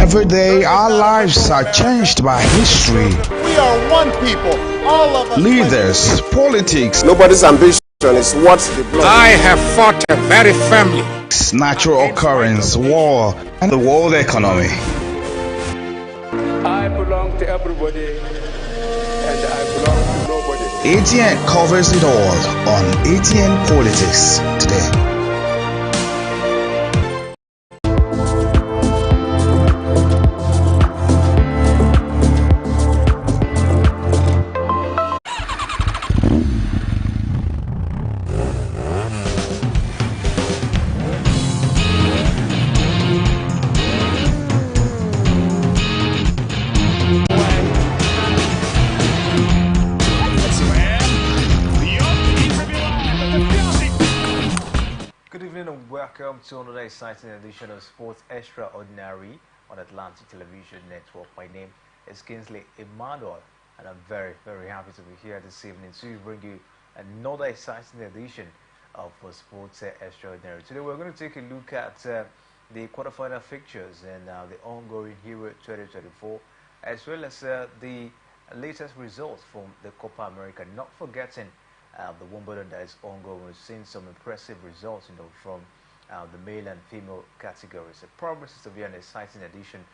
Every day our lives are changed by history. We are one people, all of us. Leaders, politics. Nobody's ambition is what they blow. I have fought very firmly. Natural occurrence, war, and the world economy. I belong to everybody, and I belong to nobody. ATN covers it all on ATN Politics today. Welcome to another exciting edition of Sports Extraordinary on Atlantic Television Network. My name is Kingsley Emmanuel, and I'm very happy to be here this evening to bring you another exciting edition of Sports Extraordinary. Today we're going to take a look at the quarterfinal fixtures and the ongoing Hero 2024, as well as the latest results from the Copa America. Not forgetting the Wimbledon that is ongoing. We've seen some impressive results, from the male and female categories. It promises to be an exciting edition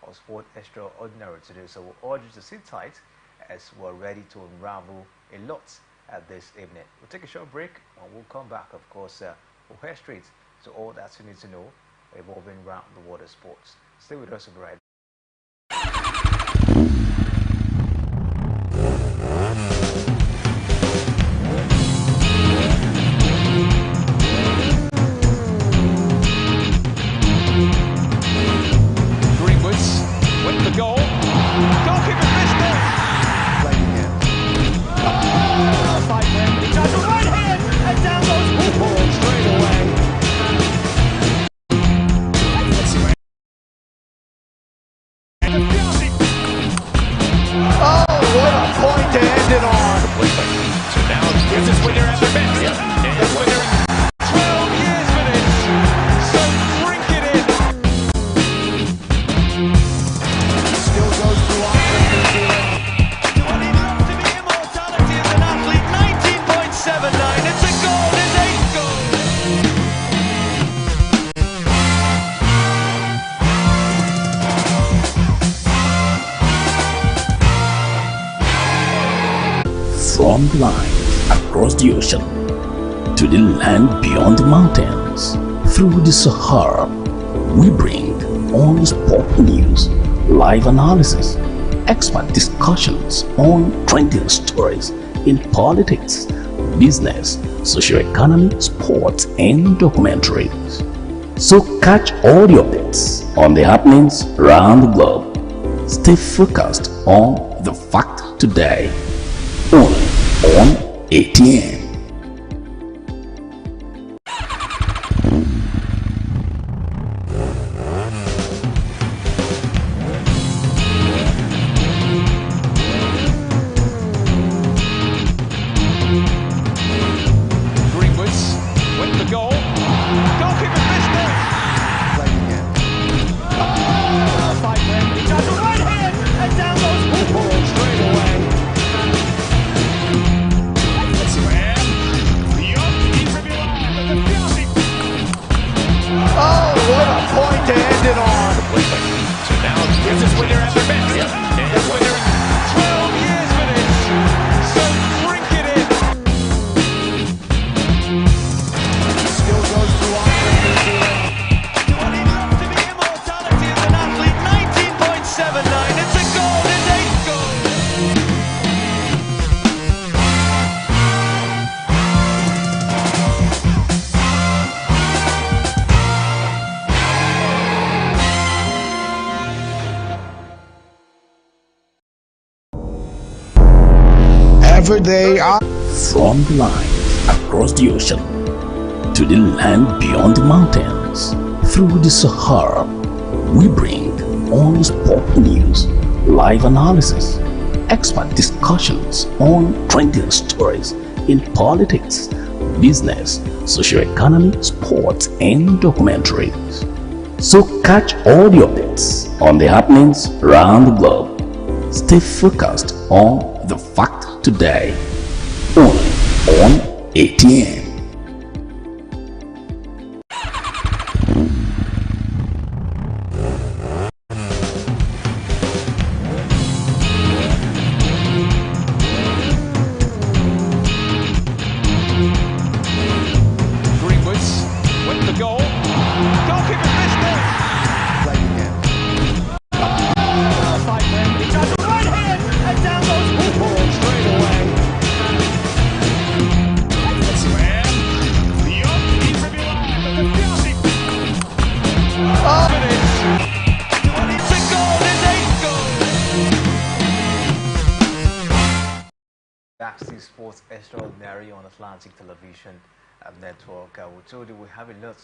of Sport Extraordinary today. So we'll urge you to sit tight as we're ready to unravel a lot at this evening. We'll take a short break and we'll come back. Of course, we'll head straight to all that you need to know evolving around the world of sports. Stay with us, we'll be right back. From the line across the ocean to the land beyond the mountains, through the Sahara, we bring all the sport news, live analysis, expert discussions on trending stories in politics, business, socio-economy, sports, and documentaries. So catch all the updates on the happenings around the globe. Stay focused on the fact today. Only on ATN. Straight away. Every day I From the line across the ocean to the land beyond the mountains, through the Sahara, we bring all sport news, live analysis, expert discussions on trending stories in politics, business, socio-economy, sports, and documentaries. So catch all the updates on the happenings around the globe. Stay focused on the fact today, only on ATN. Greenwood's went for goal. Goalkeeper missed it. Play again. Fight him. He tries a right hand and down goes Hooper straight away. Oh, it is. It's a goal. It's 8 goals. That's the Sports Extraordinary on Atlantic Television Network. We told you we have a lot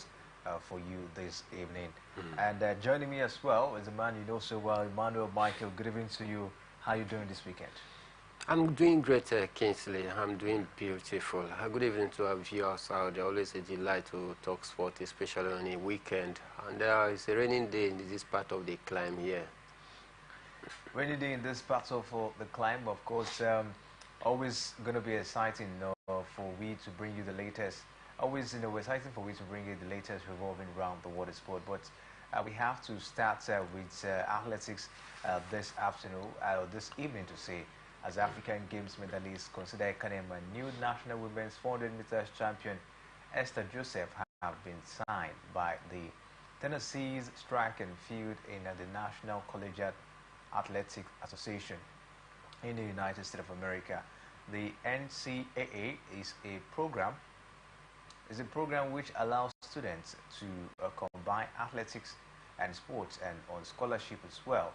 for you this evening. And joining me as well is a man you know so well, Emmanuel Michael. Good evening to you. How are you doing this weekend? I'm doing great, Kingsley. I'm doing beautiful. Good evening to our viewers out there. Always a delight to talk sport, especially on a weekend. And it's a raining day in this part of the climb here. Rainy day in this part of the climb, of course. Always going to be exciting for we to bring you the latest. Always, exciting for we to bring you the latest revolving around the water sport. But we have to start with athletics this afternoon, or this evening to say, as African Games medalists consider Kanem a new national women's 400 meters champion, Esther Joseph, have been signed by the Tennessee's Track and Field in the National Collegiate Athletic Association in the United States of America. The NCAA is a program which allows students to combine athletics and sports and on scholarship as well,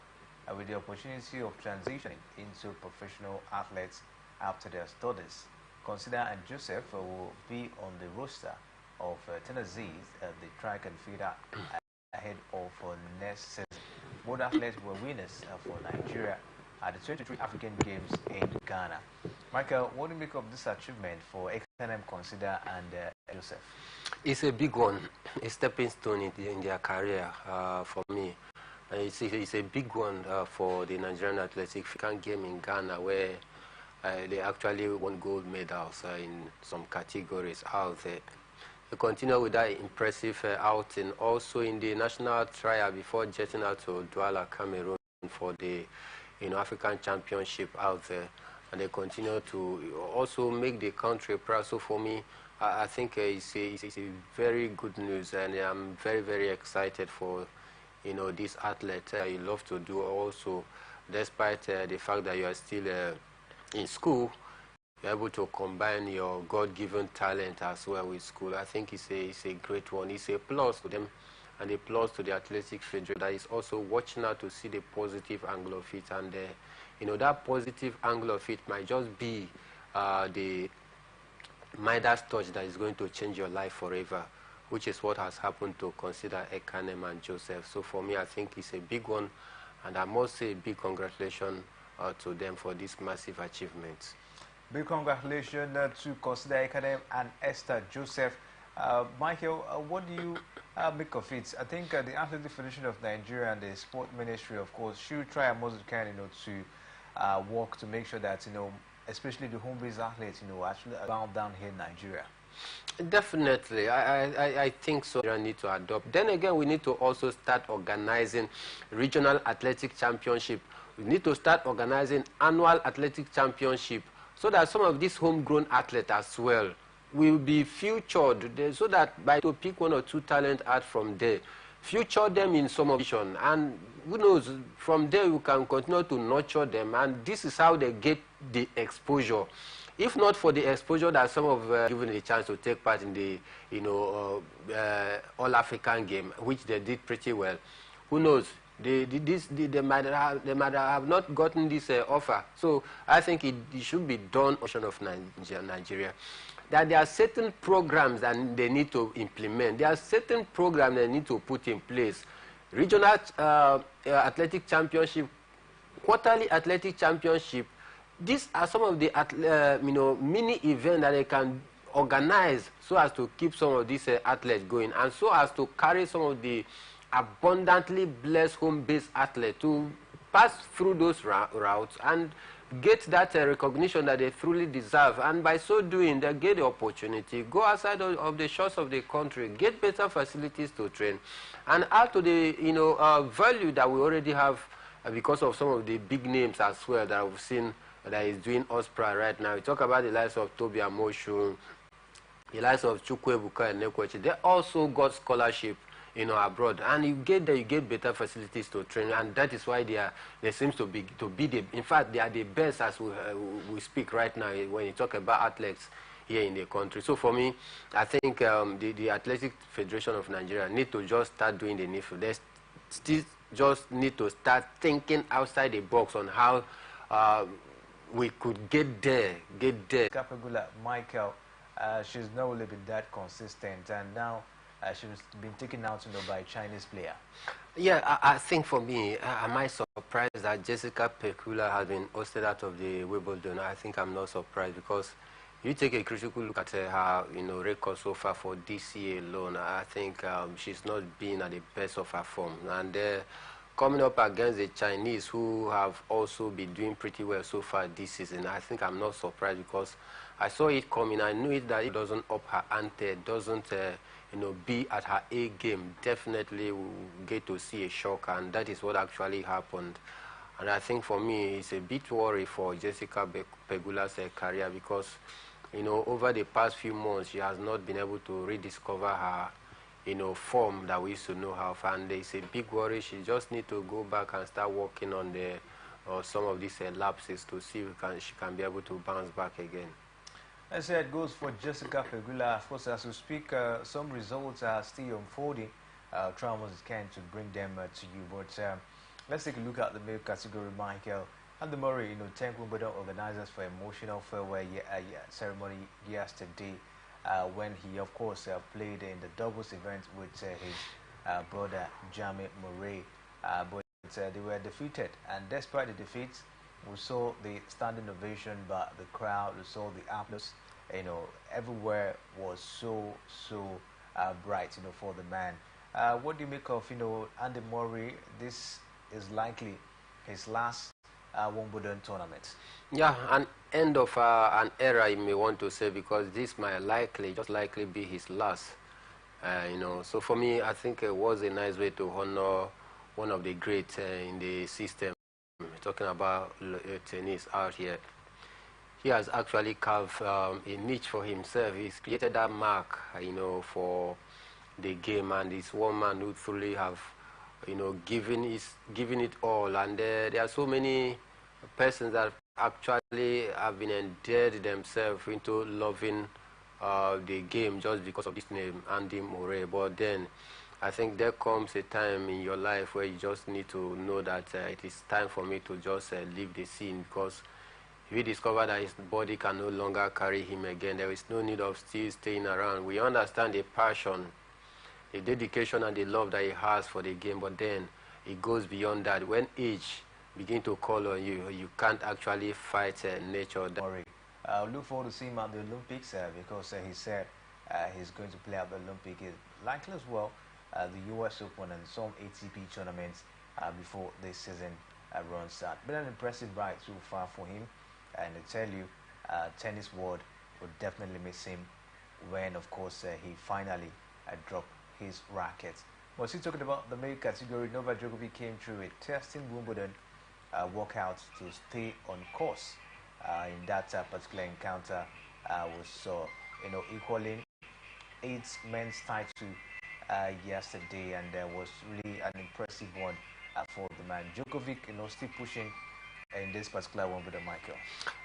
with the opportunity of transitioning into professional athletes after their studies. Consider and Joseph will be on the roster of Tennessee's the track and field ahead of next season. Both athletes were winners for Nigeria at the 23 African Games in Ghana. Michael, what do you make of this achievement for XNM Consider and Joseph? It's a big one, a stepping stone in their career for me. It's a big one for the Nigerian Athletic African Game in Ghana, where they actually won gold medals in some categories out there. They continue with that impressive outing also in the national trial before jetting out to Douala, Cameroon for the African Championship out there, and they continue to also make the country proud. So for me, I think it's a very good news, and I'm very, very excited for this athlete. You love to do also, despite the fact that you are still in school, you're able to combine your God-given talent as well with school. I think it's a great one. It's a plus to them and a plus to the Athletic Federation that is also watching out to see the positive angle of it. And that positive angle of it might just be the Midas touch that is going to change your life forever, which is what has happened to Consider Ekanem and Joseph. So for me, I think it's a big one, and I must say a big congratulations to them for this massive achievement. Big congratulations to Consider Ekanem and Esther Joseph. Michael, what do you make of it? I think the Athletic Federation of Nigeria and the Sport Ministry, of course, should try as much as can, to work to make sure that, especially the home-based athletes, actually abound down here in Nigeria. Definitely, I think so. We need to adopt. Then again, we need to also start organizing regional athletic championship. We need to start organizing annual athletic championship so that some of these homegrown athletes as well will be featured, so that by to pick one or two talent out from there, future them in some vision, and who knows, from there you can continue to nurture them, and this is how they get the exposure. If not for the exposure that some of given a chance to take part in the All-African game, which they did pretty well, who knows, they might have not gotten this offer. So I think it should be done of Nigeria. That there are certain programs that they need to implement. There are certain programs they need to put in place. Regional athletic championship, quarterly athletic championship. These are some of the mini events that they can organize so as to keep some of these athletes going, and so as to carry some of the abundantly blessed home-based athletes to pass through those routes and get that recognition that they truly deserve. And by so doing, they get the opportunity, go outside of the shores of the country, get better facilities to train, and add to the value that we already have because of some of the big names as well that we've seen that is doing Osprey right now. We talk about the likes of Toby Amoshu, the likes of Chukwuebuka and Nekwechi. They also got scholarship abroad, and you get better facilities to train, and that is why they seems to be the, in fact they are the best as we speak right now when you talk about athletes here in the country. So for me, I think the Athletic Federation of Nigeria need to just start doing the needful. They still just need to start thinking outside the box on how we could get there. Kapegula, Michael, she's not really been that consistent, and now she's been taken out by a Chinese player. Yeah, I think for me, am I surprised that Jessica Pegula has been hosted out of the Wimbledon? I think I'm not surprised, because you take a critical look at her record so far for this year alone. I think she's not been at the best of her form, and coming up against the Chinese, who have also been doing pretty well so far this season, I think I'm not surprised, because I saw it coming. I knew it that it doesn't up her ante, doesn't be at her A game. Definitely we'll get to see a shock, and that is what actually happened. And I think for me, it's a bit worry for Jessica Pegula's career, because over the past few months, she has not been able to rediscover her form that we used to know her, and it's a big worry. She just need to go back and start working on some of these lapses to see if she can be able to bounce back again. I said it goes for Jessica Pegula. Of course, as we speak, some results are still unfolding. Traumos is kind to bring them to you, but let's take a look at the male category. Michael and the Murray, 10 Wimbledon organizers for emotional farewell ceremony yesterday, when he, of course, played in the doubles event with his brother Jamie Murray, but they were defeated, and despite the defeat, we saw the standing ovation by the crowd. We saw the applause. Everywhere was so bright, for the man. What do you make of, Andy Murray? This is likely his last Wimbledon tournament. Yeah, an end of an era, you may want to say, because this might just likely be his last. So for me, I think it was a nice way to honor one of the greats in the system. Talking about tennis out here, he has actually carved a niche for himself. He's created that mark, for the game, and he's one man who truly have, given it all. And there are so many persons that actually have been endeared themselves into loving the game just because of this name, Andy Murray. But then I think there comes a time in your life where you just need to know that it is time for me to just leave the scene, because if you discover that his body can no longer carry him again, there is no need of still staying around. We understand the passion, the dedication and the love that he has for the game, but then it goes beyond that. When age begins to call on you, you can't actually fight nature. Look forward to seeing him at the Olympics, because he said he's going to play at the Olympic, likely as well the US Open and some ATP tournaments before this season runs out. Been an impressive ride so far for him, and I tell you, tennis world would definitely miss him when, of course, he finally dropped his racket. But still talking about the male category, Novak Djokovic came through a testing Wimbledon workout to stay on course. In that particular encounter, was equaling 8 men's title yesterday, and there was really an impressive one for the man. Djokovic, still pushing in this particular one with the Michael.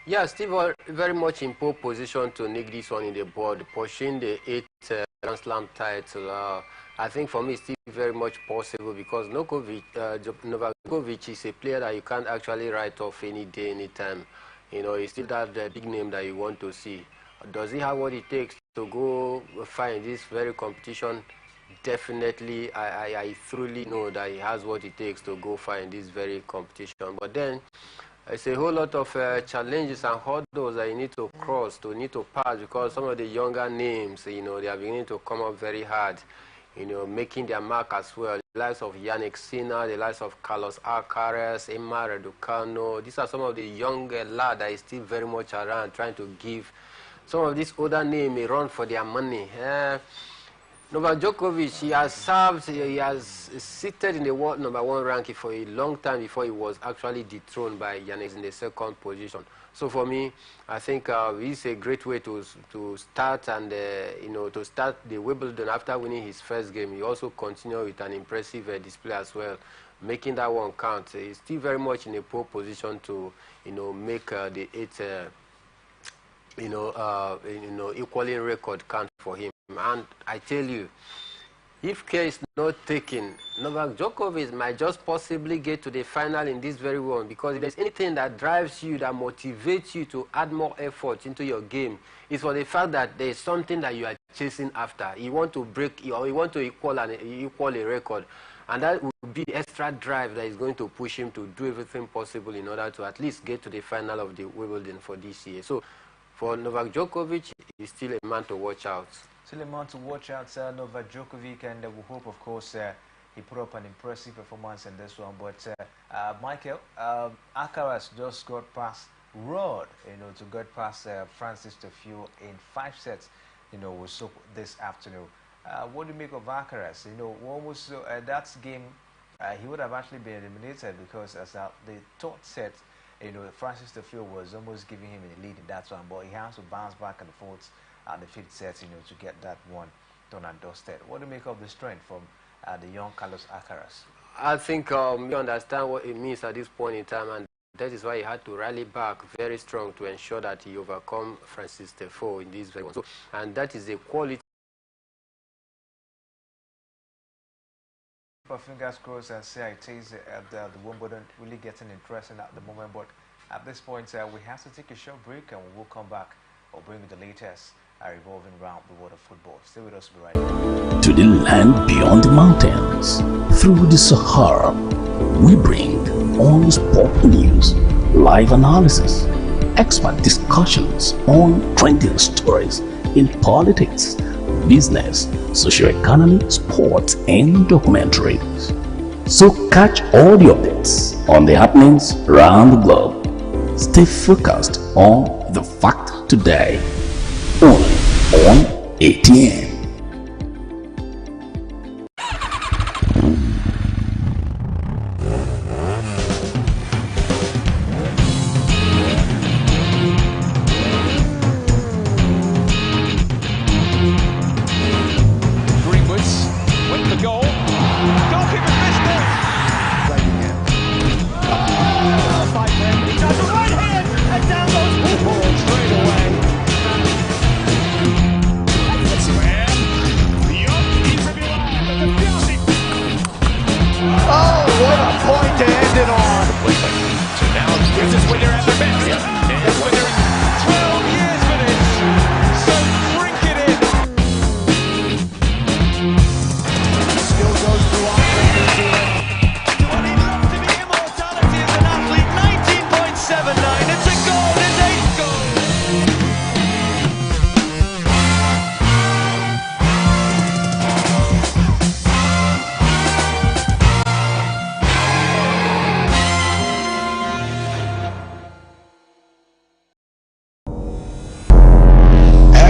Yeah, still very much in pole position to nick this one in the board, pushing the 8th Grand Slam title. I think for me, still very much possible because Novak Djokovic is a player that you can't actually write off any day, any time. You know, he's still that big name that you want to see. Does he have what it takes to go far in this very competition? Definitely, I truly know that he has what it takes to go far in this very competition. But then, it's a whole lot of challenges and hurdles that you need to cross, need to pass, because some of the younger names, you know, they are beginning to come up very hard, you know, making their mark as well. The likes of Yannick Sinner, the likes of Carlos Alcaraz, Emma Raducanu. These are some of the young lads that is still very much around, trying to give some of these older names a run for their money. Novak Djokovic, he has seated in the world #1 ranking for a long time before he was actually dethroned by Yannick in the second position. So for me, I think it's a great way to start and you know, to start the Wimbledon after winning his first game. He also continued with an impressive display as well, making that one count. He's still very much in a pole position to, you know, make the 8 equaling record count for him. And I tell you, if care is not taken, Novak Djokovic might just possibly get to the final in this very one, because if there's anything that drives you, that motivates you to add more effort into your game, it's for the fact that there's something that you are chasing after. You want to break, or you want to equal a record. And that will be the extra drive that is going to push him to do everything possible in order to at least get to the final of the Wimbledon for this year. So for Novak Djokovic, he's still a man to watch out. Still a man to watch out, Novak Djokovic, and we hope, of course, he put up an impressive performance in this one. But Michael, Alcaraz just got past Rod, you know, to get past Francis Tiafoe in 5 sets, you know, this afternoon. What do you make of Alcaraz? You know, almost that game, he would have actually been eliminated, because as the 3rd set, you know, Francis Tiafoe was almost giving him a lead in that one, but he has to bounce back and forth at the 5th set, you know, to get that one done and dusted. What do you make of the strength from the young Carlos Alcaraz? I think you understand what it means at this point in time, and that is why he had to rally back very strong to ensure that he overcome Francis Tiafoe in this very one. So, and that is a quality. Fingers crossed and say it is the Wimbledon really getting interesting at the moment, but at this point we have to take a short break, and we'll come back or bring you the latest revolving around the world of football. Stay with us, we'll be right back. To the land beyond the mountains, through the Sahara, we bring all sport news, live analysis, expert discussions on trending stories in politics, business, socio-economy, sports, and documentaries. So catch all the updates on the happenings around the globe. Stay focused on the fact today, only on ATN.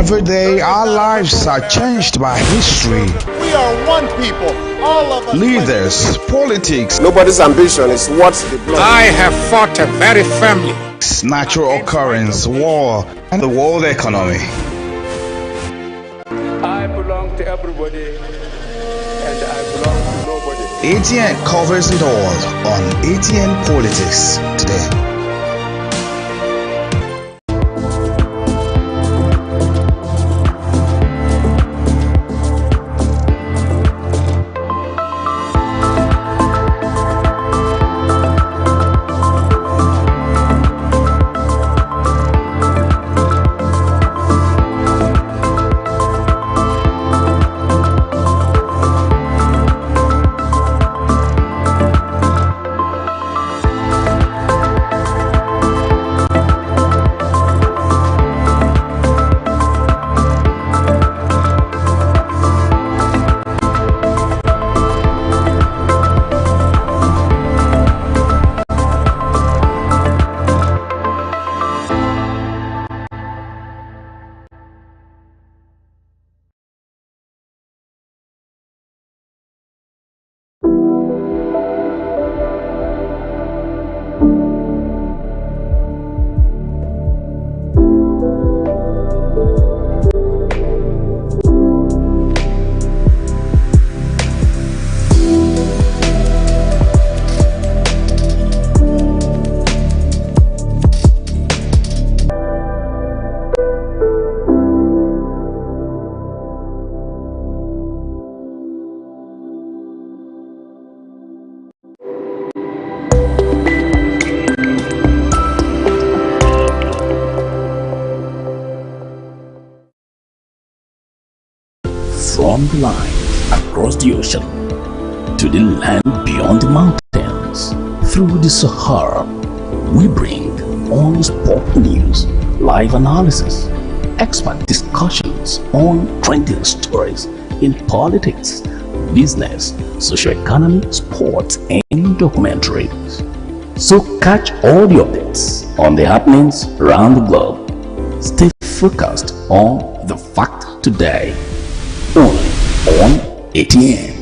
Every day, our lives are changed by history. We are one people, all of us. Leaders, politics, Nobody's ambition is what the blood. I have fought a very family. natural occurrence, war, and the world economy. I belong to everybody, and I belong to nobody. ATN covers it all on ATN Politics today. From the line across the ocean to the land beyond the mountains, through the Sahara, we bring on sport news, live analysis, expert discussions on trending stories in politics, business, socio-economy, sports, and documentaries. So catch all the updates on the happenings around the globe. Stay focused on the fact today, only on ATN.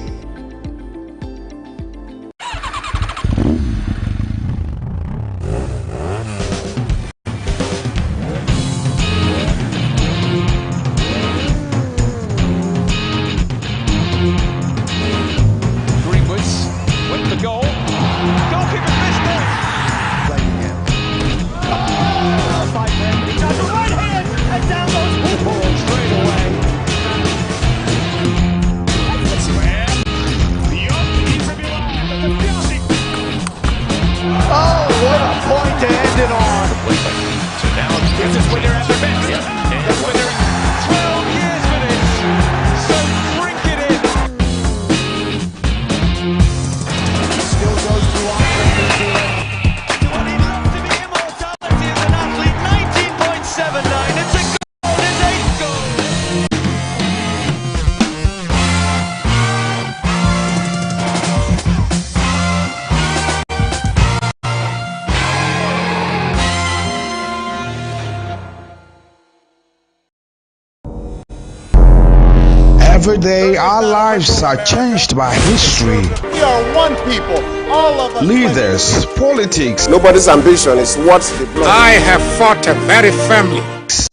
Every day, our lives are changed by history. We are one people, all of us. Leaders, politics, Nobody's ambition is what the blood. I have fought a very family.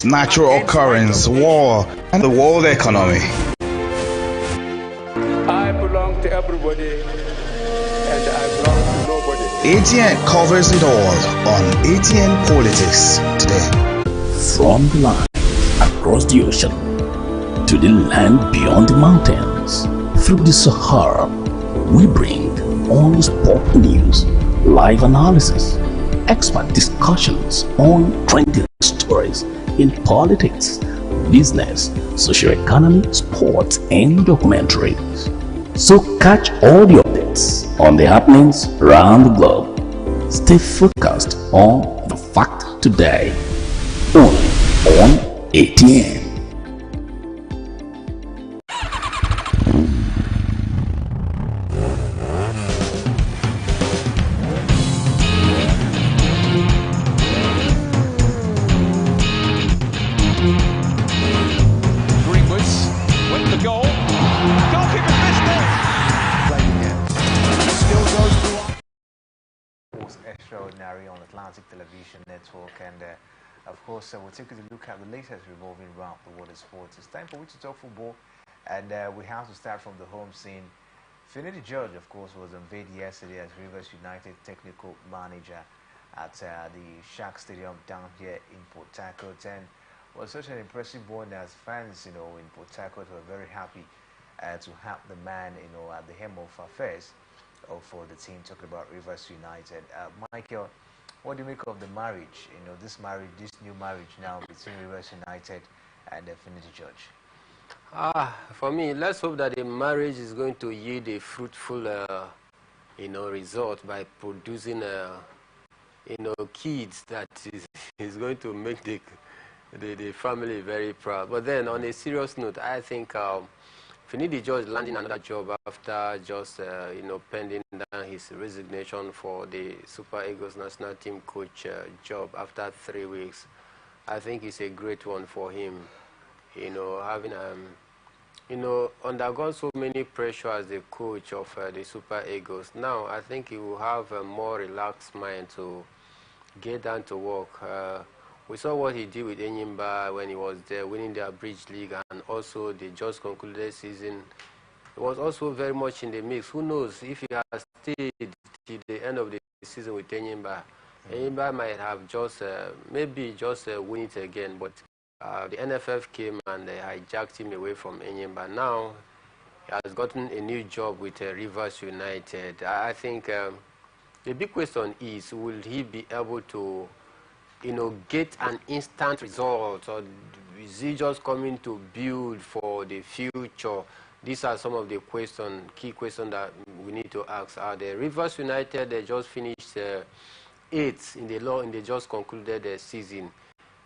natural occurrence, war, and the world economy. I belong to everybody, and I belong to nobody. ATN covers it all on ATN Politics today. From the line across the ocean to the land beyond the mountains, through the Sahara, we bring on sport news, live analysis, expert discussions on trending stories in politics, business, socio-economy, sports, and documentaries. So catch all the updates on the happenings around the globe. Stay focused on the fact today, only on ATN. Extraordinary on Atlantic Television Network, and of course we'll take a look at the latest revolving around the world of sports. It's time for we to talk football, and we have to start from the home scene. Finidi George, of course, was unveiled yesterday as Rivers United technical manager at the Shark Stadium down here in Port Harcourt, and was such an impressive one as fans, in Port Harcourt were very happy to have the man, at the helm of affairs for the team, talking about Rivers United. Michael, what do you make of the marriage? This new marriage now between Rivers United and Finidi George? For me, let's hope that the marriage is going to yield a fruitful, result by producing, kids that is going to make the family very proud. But then, on a serious note, I think Finidi George landing another job after just, pending down his resignation for the Super Eagles national team coach job after 3 weeks. I think it's a great one for him, having, undergone so many pressure as the coach of the Super Eagles. Now, I think he will have a more relaxed mind to get down to work. We saw what he did with Enyimba when he was there, winning their Bridge League, and also the just concluded season. He was also very much in the mix. Who knows if he has stayed till the end of the season with Enyimba. Enyimba might have just, win it again, but the NFF came and they hijacked him away from Enyimba. Now, he has gotten a new job with Rivers United. I think the big question is, will he be able to get an instant result, or is he just coming to build for the future? these are some of the key questions that we need to ask. The Rivers United, they just finished 8th in the law, and they just concluded the season.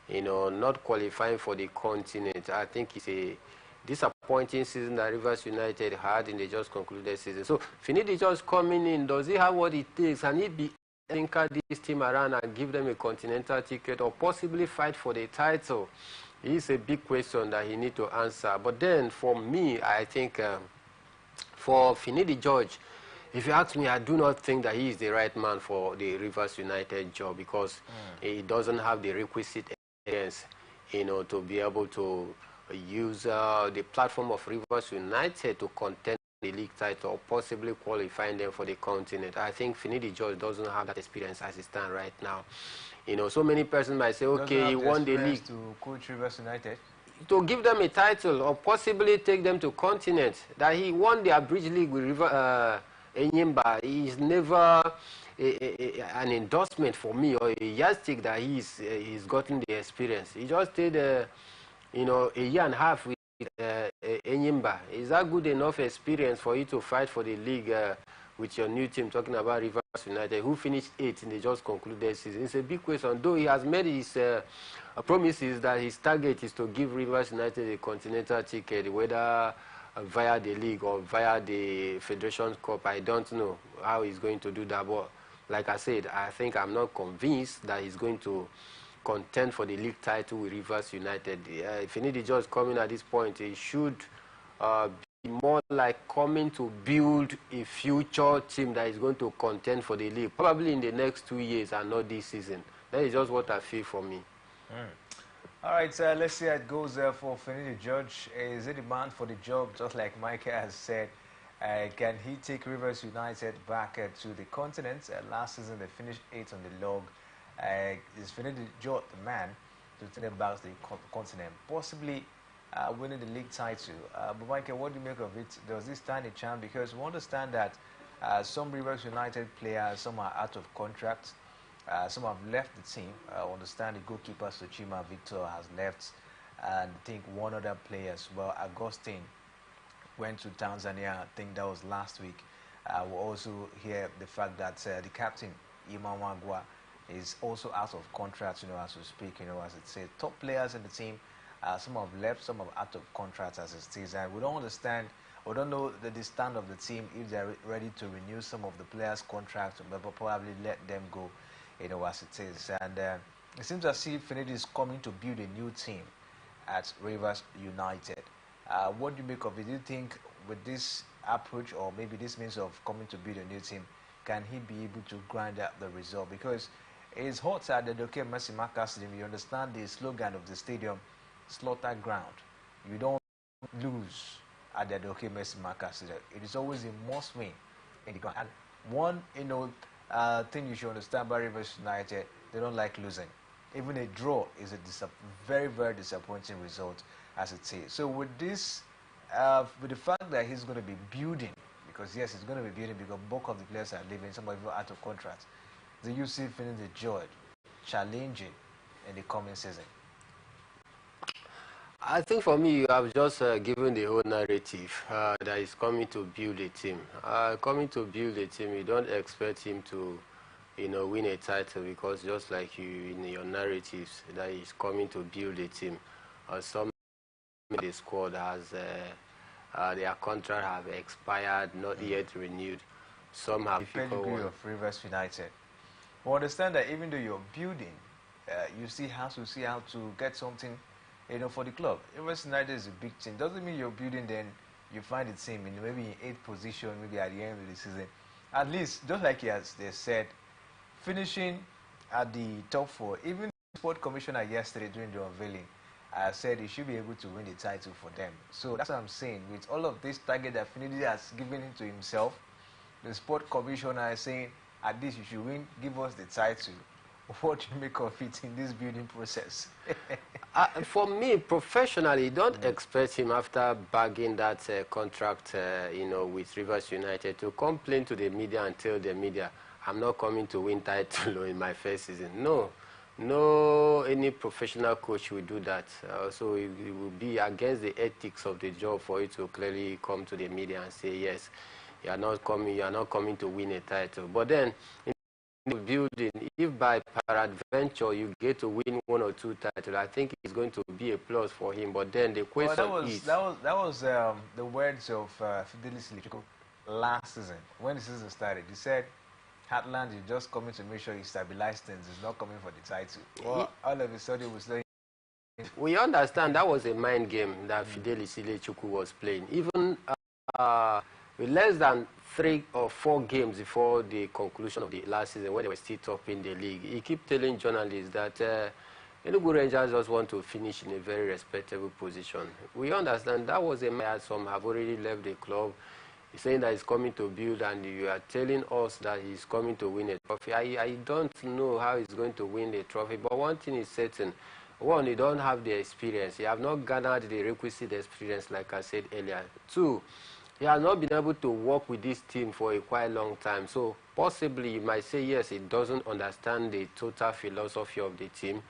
You know, not qualifying for the continent. I think it's a disappointing season that Rivers United had, and they just concluded the season. So Finidi just coming in, does he have what it takes? Can he be anchor this team around and give them a continental ticket, or possibly fight for the title? It's a big question that he needs to answer. But then, for me, I think for Finidi George, if you ask me, I do not think that he is the right man for the Rivers United job, because he doesn't have the requisite experience, you know, to be able to use the platform of Rivers United to contend the league title, or possibly qualifying them for the continent. I think Finidi George doesn't have that experience as it stands right now. You know, so many persons might say, okay, he won the league. To coach Rivers United? To give them a title, or possibly take them to continent. That he won the Abridged League with Enyimba. He's never an endorsement for me, or a yardstick that he's gotten the experience. He just stayed, you know, a year and a half with Enyimba. Is that good enough experience for you to fight for the league with your new team, talking about Rivers United, who finished 8th and they just concluded season? It's a big question, though he has made his promises that his target is to give Rivers United a continental ticket, whether via the league or via the Federation Cup. I don't know how he's going to do that, but like I said, I think I'm not convinced that he's going to contend for the league title with Rivers United. If he needs just coming at this point, he should be more like coming to build a future team that is going to contend for the league, probably in the next 2 years and not this season. That is just what I feel for me. All right, let's see how it goes for Finidi George. Is it demand for the job, just like Micah has said? Can he take Rivers United back to the continent? Last season they finished 8th on the log. Is Finidi George the man to take them back to the continent, possibly winning the league title? But Micah, what do you make of it? Does this stand a chance? Because we understand that some Rivers United players, some are out of contract. Some have left the team. I understand the goalkeeper Sochima Victor has left, and I think one other player as well, Agustin, went to Tanzania. I think that was last week. We also hear the fact that the captain Iman Wagwa is also out of contract, you know, as we speak, you know, as it says. Top players in the team, some have left, some are out of contract as it is, and we don't understand, we don't know the stand of the team, if they're ready to renew some of the players' contracts, but probably let them go, you know, as it is. And it seems as if Finidi is coming to build a new team at Rivers United. What do you make of it? Do you think with this approach, or maybe this means of coming to build a new team, can he be able to grind out the result? Because it's hot at the Doke Messimaka Stadium. You understand the slogan of the stadium, slaughter ground. You don't lose at the Doke Messimaka Stadium. It is always a must win in the ground. And one, you know, thing you should understand about Rivers United, they don't like losing. Even a draw is a very, very disappointing result, as it is. So with this, with the fact that he's going to be building, because yes, he's going to be building because bulk of the players are leaving, some of them are out of contract. Do you see Finidi George challenging in the coming season? I think for me, you have just given the whole narrative that is coming to build a team. Coming to build a team, you don't expect him to, you know, win a title, because just like you in your narratives, that he's coming to build a team. Some in the squad has their contract have expired, not yet renewed. Some have the pedigree of Rivers United. We understand that even though you're building, you have to see how to get something, you know, for the club. Rivers United is a big team. Doesn't mean you're building, then you find the team in maybe in 8th position, maybe at the end of the season. At least, just like they said, finishing at the top 4. Even the sport commissioner yesterday during the unveiling said he should be able to win the title for them. So that's what I'm saying. With all of this target that Finidi has given to himself, the sport commissioner is saying, at least you should win, give us the title. What do you make of it in this building process? For me, professionally, don't expect him, after bagging that contract, you know, with Rivers United, to complain to the media and tell the media, I'm not coming to win title in my first season. No. No, any professional coach will do that. So it will be against the ethics of the job for you to clearly come to the media and say, yes, you are not coming to win a title. But then, in building, if by peradventure you get to win 1 or 2 titles, I think it's going to be a plus for him. But then the question is... That was the words of Fidelis Lichiko last season. When the season started, he said, Heartland is just coming to make sure he stabilizes things. He's not coming for the title. Well, all of a sudden, we're saying... We understand that was a mind game that Fidelis Ilechukwu was playing. Even with less than 3 or 4 games before the conclusion of the last season, when they were still top in the league, he kept telling journalists that Enugu Rangers just want to finish in a very respectable position. We understand that was a man. Some have already left the club. He's saying that he's coming to build, and you are telling us that he's coming to win a trophy. I don't know how he's going to win the trophy, but one thing is certain. One, you don't have the experience. You have not garnered the requisite experience, like I said earlier. 2, he has not been able to work with this team for a quite long time. So possibly you might say, yes, he doesn't understand the total philosophy of the team.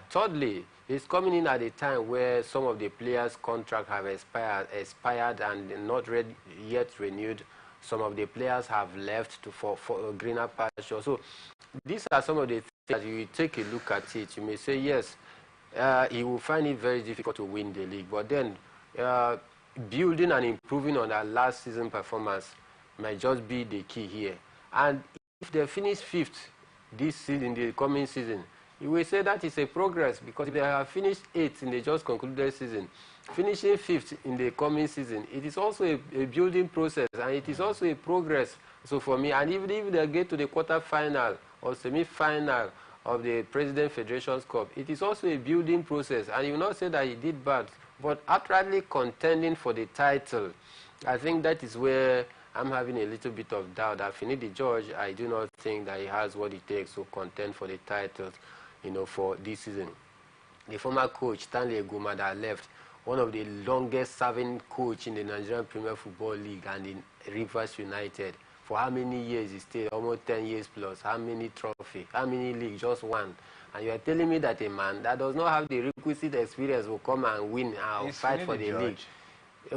Thirdly, he's coming in at a time where some of the players' contracts have expired and not yet renewed. Some of the players have left for a greener pasture. So these are some of the things that you take a look at it. You may say, yes, he will find it very difficult to win the league. But then building and improving on that last season performance might just be the key here. And if they finish 5th this season, the coming season, you will say that is a progress, because if they have finished 8th in the just concluded season, finishing 5th in the coming season, it is also a building process, and it is also a progress. So for me, and even if they get to the quarter-final or semi-final of the President Federation's Cup, it is also a building process. And you will not say that he did bad, but outrightly contending for the title, I think that is where I'm having a little bit of doubt that Finidi George, I do not think that he has what it takes to contend for the titles, for this season. The former coach, Stanley Eguma, that left, one of the longest-serving coach in the Nigerian Premier Football League and in Rivers United. For how many years he stayed? Almost 10 years plus. How many trophies? How many leagues? Just one. And you are telling me that a man that does not have the requisite experience will come and win and fight for the league.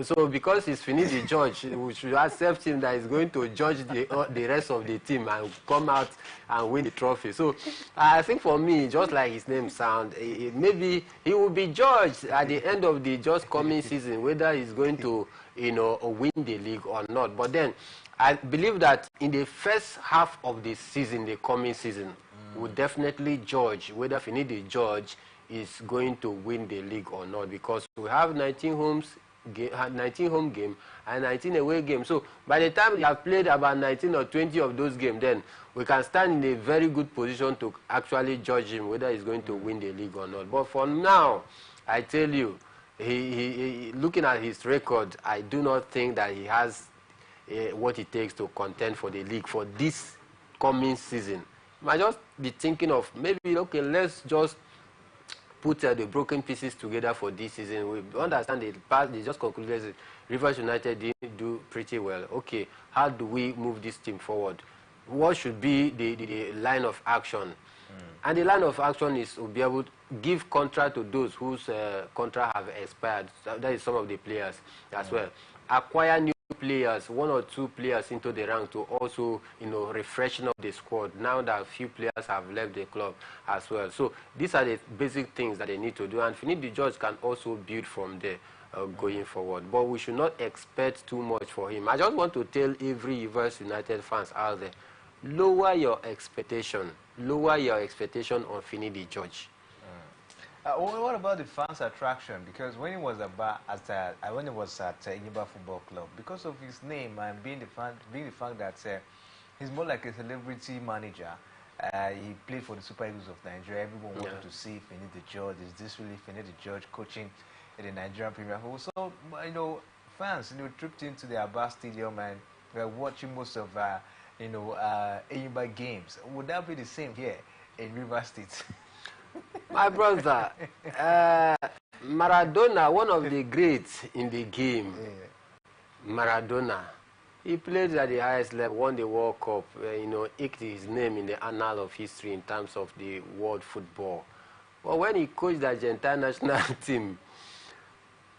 So because he's Finidi George, we should accept him that he's going to judge the rest of the team and come out and win the trophy. So I think for me, just like his name sounds, maybe he will be judged at the end of the just coming season whether he's going to win the league or not. But then I believe that in the first half of the season, the coming season, we'll definitely judge whether Finidi George is going to win the league or not, because we have 19 home game and 19 away games. So by the time we have played about 19 or 20 of those games, then we can stand in a very good position to actually judge him whether he's going to win the league or not. But for now, I tell you, he looking at his record, I do not think that he has what it takes to contend for the league for this coming season. I might just be thinking of maybe, okay, let's just put the broken pieces together for this season. We understand the past, they just concluded Rivers United didn't do pretty well. Okay, how do we move this team forward? What should be the line of action? And the line of action is to be able to give contract to those whose contract have expired. So that is some of the players as well. Acquire new players, 1 or 2 players into the rank to also, refreshen up the squad now that a few players have left the club as well. So these are the basic things that they need to do, and Finidi George can also build from there going forward. But we should not expect too much for him. I just want to tell every Rivers United fans out there, lower your expectation. Lower your expectation on Finidi George. What about the fans' attraction? Because when he was at Enyimba Football Club, because of his name and being the fact that he's more like a celebrity manager, he played for the Super Eagles of Nigeria. Everyone wanted to see Finidi George. Is this really Finidi George coaching in the Nigerian Premier Football? So fans tripped into the Aba Stadium and were watching most of Enyimba games. Would that be the same here in Rivers State? My brother, Maradona, one of the greats in the game, Maradona, He played at the highest level, won the World Cup, eked his name in the annal of history in terms of the world football. But when he coached the Argentine national team,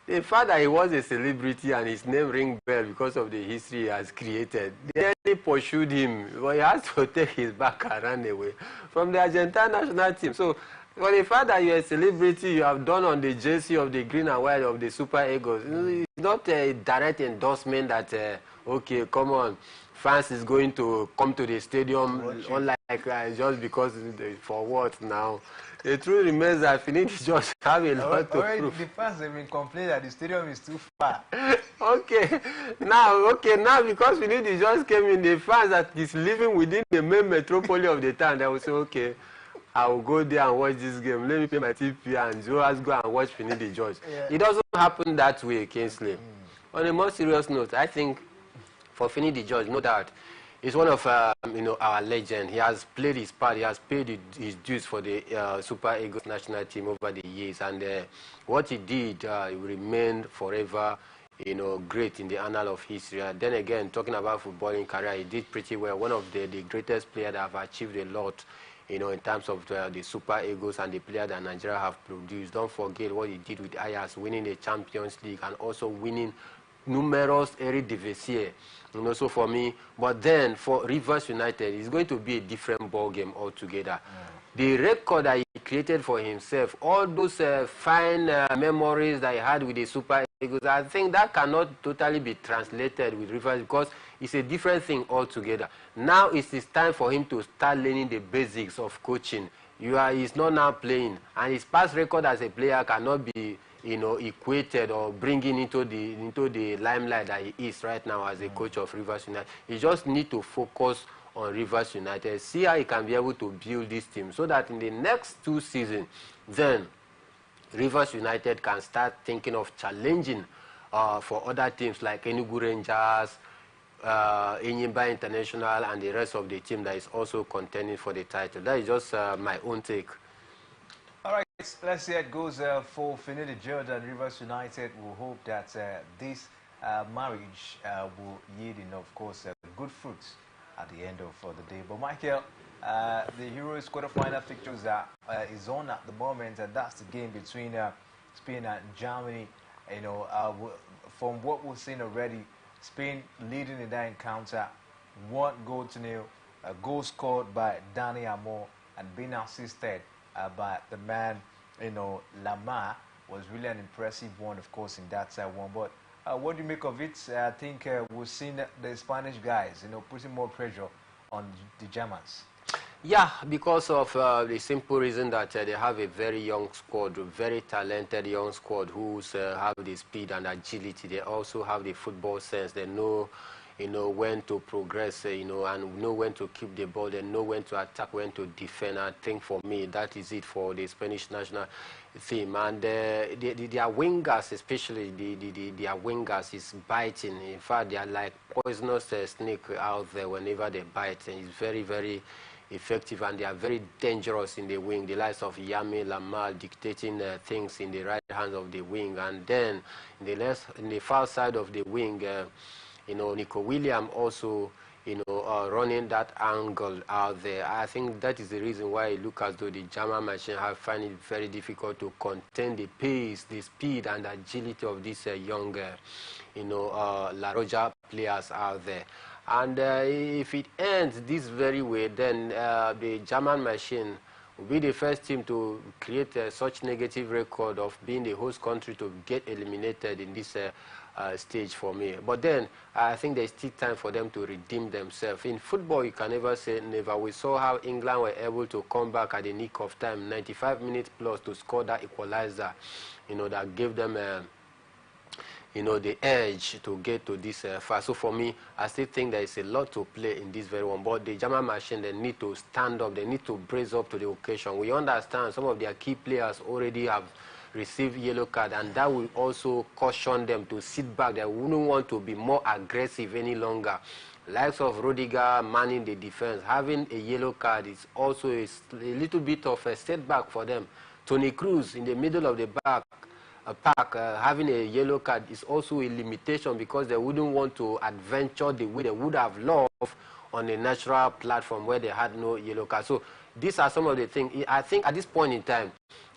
the fact that he was a celebrity and his name rang bell because of the history he has created, they really pursued him. But he has to take his back and run away from the Argentine national team. So, for the fact that you're a celebrity, you have done on the jersey of the green and white of the Super Eagles, it's not a direct endorsement that, okay, come on, fans is going to come to the stadium, unlike just because for what now? The truth remains that Finidi just have a lot to prove. The fans have been complaining that the stadium is too far. Okay, now because Finidi just came in, the fans that is living within the main metropolis of the town, they will say, okay, I will go there and watch this game. Let me pay my TP and just go and watch Finidi George. Yeah. It doesn't happen that way, Kingsley. On a more serious note, I think for Finidi George, no doubt, he's one of our legends. He has played his part. He has paid his dues for the Super Eagles national team over the years, and what he did will remain forever, great in the annal of history. Then again, talking about footballing career, he did pretty well. One of the greatest players that have achieved a lot, in terms of the Super Eagles and the player that Nigeria have produced. Don't forget what he did with Ajax, winning the Champions League and also winning numerous Eredivisie. So for me, but then for Rivers United, it's going to be a different ball game altogether. The record that he created for himself, all those fine memories that he had with the Super Eagles, I think that cannot totally be translated with Rivers because it's a different thing altogether. Now it is time for him to start learning the basics of coaching. He's not now playing, and his past record as a player cannot be equated or bringing into the limelight that he is right now as a coach of Rivers United. He just need to focus on Rivers United, see how he can be able to build this team so that in the next 2 seasons, then Rivers United can start thinking of challenging for other teams like Enugu Rangers, Enyimba International, and the rest of the team that is also contending for the title. That is just my own take. All right, let's see how it goes for Finidi George and Rivers United. We hope that this marriage will yield, of course, good fruits at the end of the day. But Michael, the Euros quarterfinal fixtures is on at the moment, and that's the game between Spain and Germany. From what we've seen already, Spain leading in that encounter, 1-0. A goal scored by Dani Amor and being assisted by the man, Lamar, was really an impressive one, of course, in that one. But what do you make of it? I think we've seen the Spanish guys, putting more pressure on the Germans. Yeah, because of the simple reason that they have a very young squad, very talented young squad who have the speed and agility. They also have the football sense. They know, when to progress, and know when to keep the ball. They know when to attack, when to defend. I think for me, that is it for the Spanish national team. And their wingers, especially their wingers, is biting. In fact, they are like poisonous snake out there whenever they bite. And it's very, very effective, and they are very dangerous in the wing. The likes of Yami Lamar dictating things in the right hand of the wing, and then in the far side of the wing, Nico Williams also, running that angle out there. I think that is the reason why it looks as though the German machine have found it very difficult to contain the pace, the speed, and agility of these young, La Roja players out there. And if it ends this very way, then the German machine will be the first team to create such negative record of being the host country to get eliminated in this stage for me. But then I think there's still time for them to redeem themselves. In football, you can never say never. We saw how England were able to come back at the nick of time, 95 minutes plus, to score that equalizer, that gave them the edge to get to this far. So for me, I still think there is a lot to play in this very one. But the German machine, they need to stand up. They need to brace up to the occasion. We understand some of their key players already have received yellow card, and that will also caution them to sit back. They wouldn't want to be more aggressive any longer. Likes of Rudiger manning the defense, having a yellow card is also a little bit of a setback for them. Toni Kroos in the middle of the back, park, having a yellow card is also a limitation because they wouldn't want to adventure the way they would have loved on a natural platform where they had no yellow card. So these are some of the things. I think at this point in time,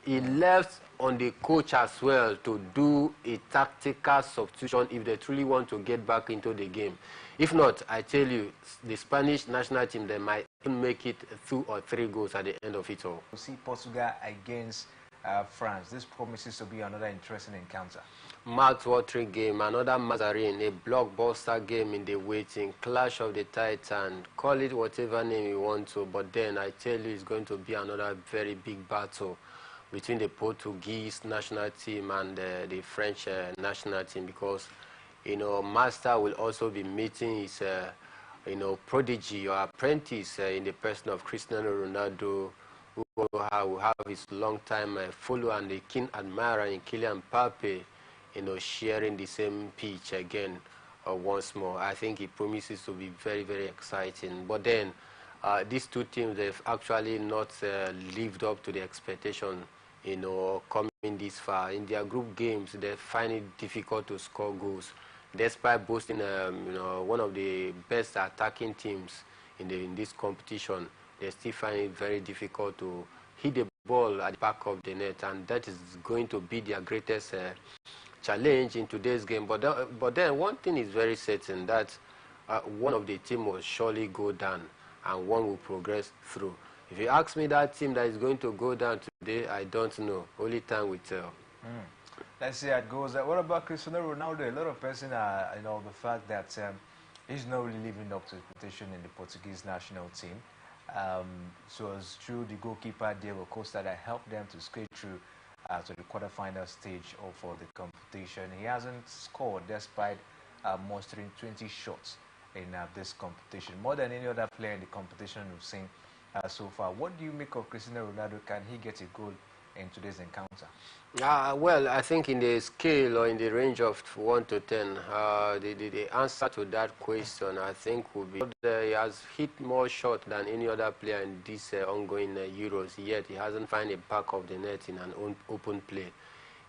it left on the coach as well to do a tactical substitution if they truly want to get back into the game. If not, I tell you, the Spanish national team, they might make it 2 or 3 goals at the end of it all. We'll see Portugal against France. This promises to be another interesting encounter. Mouth-watering game, another Mazarin, a blockbuster game in the waiting, clash of the Titan, call it whatever name you want to, but then I tell you it's going to be another very big battle between the Portuguese national team and the French national team, because, you know, Master will also be meeting his, you know, prodigy or apprentice in the person of Cristiano Ronaldo, who will have his long-time follower and the keen admirer in Kylian Mbappe, you know, sharing the same pitch again once more. I think it promises to be very, very exciting. But then, these two teams, they've actually not lived up to the expectation, you know, coming this far. In their group games, they find it difficult to score goals. Despite boasting, you know, one of the best attacking teams in this competition, they still find it very difficult to hit the ball at the back of the net, and that is going to be their greatest challenge in today's game. But then one thing is very certain, that one of the team will surely go down and one will progress through. If you ask me that team that is going to go down today, I don't know. Only time will tell. Let's see how it goes. What about Cristiano Ronaldo? A lot of person are, you know, the fact that he's not really living up to his reputation in the Portuguese national team. So it's true the goalkeeper Diego Costa that helped them to skate through to the quarterfinal stage for the competition. He hasn't scored despite mustering 20 shots in this competition, more than any other player in the competition we've seen so far. What do you make of Cristiano Ronaldo? Can he get a goal in today's encounter? Well, I think in the scale or in the range of 1 to 10, the answer to that question, I think, would be he has hit more shots than any other player in this ongoing Euros, yet he hasn't found a back of the net in an open play.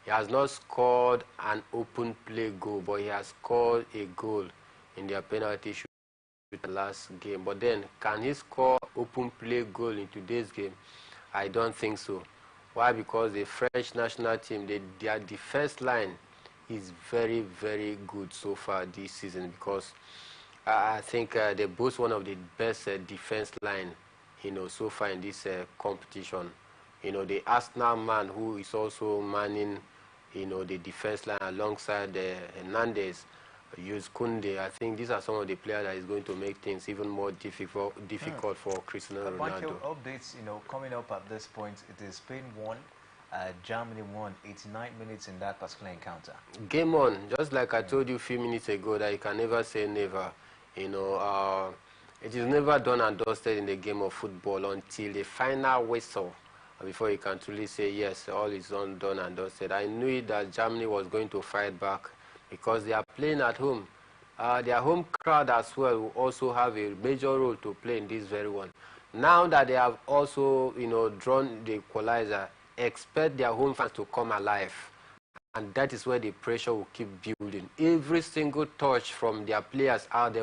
He has not scored an open play goal, but he has scored a goal in their penalty shoot the last game. But then, can he score open play goal in today's game? I don't think so. Why? Because the French national team, their defense line is very, very good so far this season, because I think they boast one of the best defense line, you know, so far in this competition. You know, the Arsenal man who is also manning, you know, the defense line alongside Hernandez, use Kunde. I think these are some of the players that is going to make things even more difficult for Cristiano Ronaldo. Updates, you know, coming up at this point. It is Spain won, Germany won 89 minutes in that particular encounter. Game on, just like I told you a few minutes ago, that you can never say never. You know, it is never done and dusted in the game of football until the final whistle, before you can truly say yes, all is done and dusted. I knew that Germany was going to fight back, because they are playing at home. Their home crowd as well will also have a major role to play in this very one. Now that they have also, you know, drawn the equalizer, expect their home fans to come alive. And that is where the pressure will keep building. Every single touch from their players out there